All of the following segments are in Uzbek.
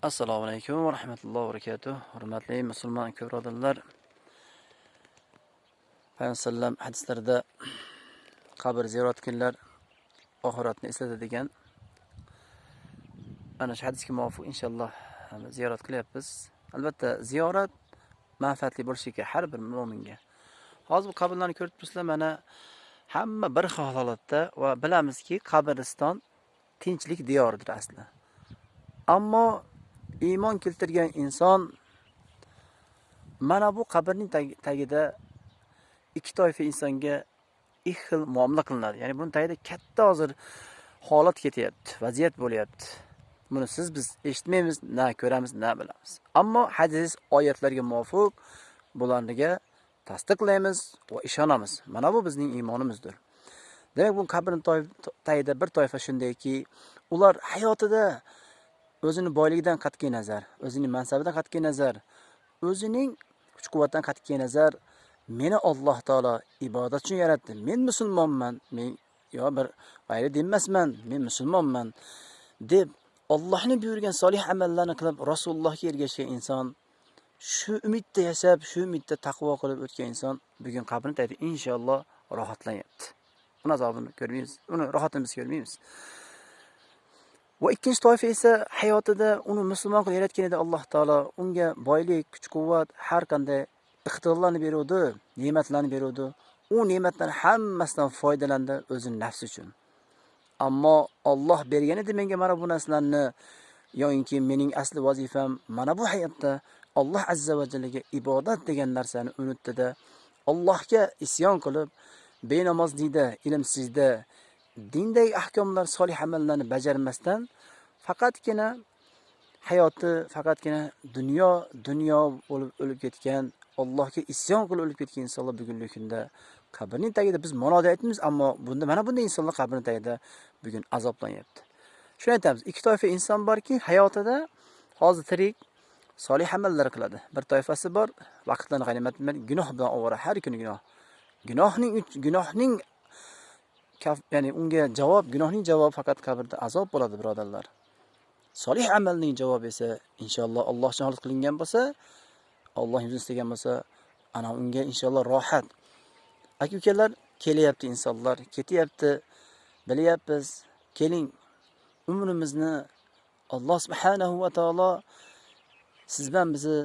Assalomu alaykum va rahmatullohi va barakatuh. Hurmatli musulmon birodarlar, Payg'ambar sallam hadislarida qabr ziyorat qilinglar, oxiratni eslatadigan ana shu hadisga muvofiq inshaalloh ziyorat qilyapmiz. Albatta, ziyorat manfaatli bo'lishi kerak har bir mu'minga. Hozir bu qabrlarni ko'rib turibsizlar, mana hamma bir xil holatda va bilamizki, qabriston tinchlik diyoridir asli. Ammo iymon keltirgan inson mana bu qabrning tagida ikki toifa insonga ikki xil muomala qilinadi. Ya'ni buni tagida katta hozir holat ketyapti, vaziyat bo'lyapti. Buni biz eshitmaymiz, na ko'ramiz, na bilamiz. Ammo hadis oyatlarga muvofiq bularga tasdiqlaymiz va ishonamiz. Mana bu bizning iymonimizdir. Demak, bu qabrning tagida bir toifa shundayki, ular hayotida o'zining boyligidan qat'iy nazar, o'zining mansabidan qat'iy nazar, o'zining kuch-quvvatdan qat'iy nazar, meni Alloh taolo ibodat uchun yaratdi. Men musulmonman, men bir g'ayri din emasman, men musulmonman deb Allohning buyurgan solih amallarni qilib Rasulullohga ergashgan inson, shu umidda yashab, shu umidda taqvo qilib o'tgan inson bugun qabrni tagida inshaalloh rohatlanyapti. Uni azobini ko'rmaymiz, uni rohatini biz ko'rmaymiz. Va ikkinchi toifa esa hayotida uni musulmon qilib yaratgan edi Alloh taolo, unga boylik, kuch-quvvat, har qanday iqtidorlarni beruvdi, ne'matlarni beruvdi. U ne'matlar hammasidan foydalandi o'zining nafsi uchun. Ammo Alloh bergan edi menga mana bu narsalarni, yo'inki mening asli vazifam mana bu hayotda Alloh azza va jallaga ibodat degan narsani unutdi-da, Allohga isyon qilib, benamozlikda, ilmsizda, dindagi ahkomlar, solih amallarni bajarmasdan faqatgina hayoti, faqatgina dunyo bo'lib o'lib ketgan, Allohga isyon qilib o'lib ketgan insonlar bugungi kunda qabrning tagida biz munoda aytamiz, ammo mana bunday insonlar qabrning tagida bugun azoblanyapti. Shuni aytamiz, ikki toifa inson borki, hayotida hozir tirik solih amallar qiladi. Bir toifasi bor, vaqtlarni g'animat bilmaydi, gunoh bilan ovora, har kuni gunoh. Gunohning ya'ni unga gunohning javobi faqat qabrda azob bo'ladi, birodarlar. Solih amalning javobi esa inshaalloh Alloh uchun qilingan bo'lsa, Alloh o'zi istagan bo'lsa, ana unga inshaalloh rohat. Aka-ukalar, kelyapti insonlar, ketyapti, bilyapmiz. Keling, umrimizni Alloh subhanahu va taolo siz bilan bizni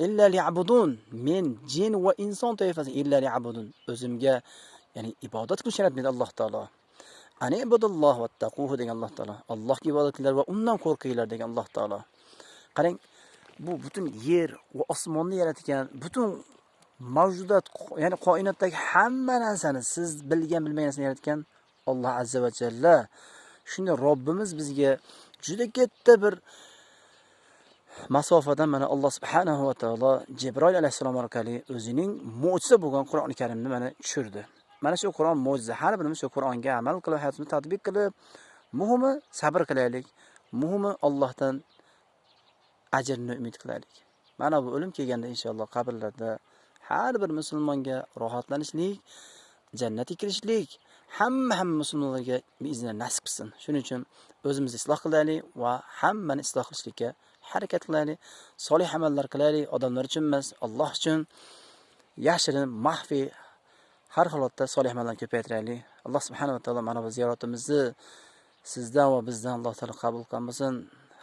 illa li'budun, men jin va inson toifasi illa li'budun, o'zimga ya'ni ibodat qilishni aytmaydi Alloh taolo. Ani ibudulloh va taquhu degan Alloh taolo. Allohga ibodat qilinglar va undan qo'rqinglar degan Alloh taolo. Qarang, bu butun yer va osmonni yaratgan, butun mavjudot, ya'ni koinotdagi hamma narsani, siz bilgan bilmagan narsani yaratgan Alloh azza va jalla. Shunda Robbimiz bizga juda katta bir masofadan mana Alloh subhanahu va taolo Jibril alayhisalom orqali o'zining mo'jiza bo'lgan Qur'oni Karimni mana tushirdi. Mana shu Qur'on mo'jiza. Har birimiz shu Qur'onga amal qilib, hayotimizni tatbiq qilib, muhimi sabr qilaylik. Muhimi Allohdan ajrni umid qilaylik. Mana bu o'lim kelganda inshaalloh qabrlarda har bir musulmonga rohatlanishlik, jannatga kirishlik hamma musulmonlarga biiznillah nasib qilsin. Shuning uchun o'zimizni isloh qilaylik va hammani isloh qilishga harakat qilaylik. Solih amallar qilaylik, odamlar uchun emas, Alloh uchun. Yashirin, maxfiy har holatda solih amallarni ko'paytiraylik. Alloh subhanahu va taolo mana bu ziyoratimizni sizdan va bizdan Alloh taolo qabul qilsin.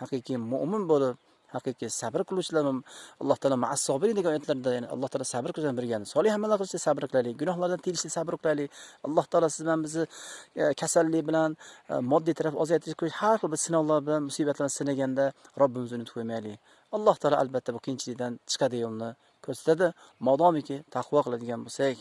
Haqiqiy mu'min bo'lib, haqiqiy sabr qiluvchilar Alloh taolo ma'as-sobirin degan oyatlarda, ya'ni Alloh taolo sabr qilgan birgan. Solih amallar qilishda sabr qilaylik, gunohlardan tiyilishda sabr qilaylik. Alloh taolo siz bilan bizni kasallik bilan, moddiy taraf ozaytirish, har xil bir sinovlar bilan, musibatlarni sinaganda Robbimizni unutib qo'ymaylik. Alloh taolo albatta bu qiyinchilikdan chiqadigan yo'lni ko'rsatadi, modomiki taqvo qiladigan bo'lsak.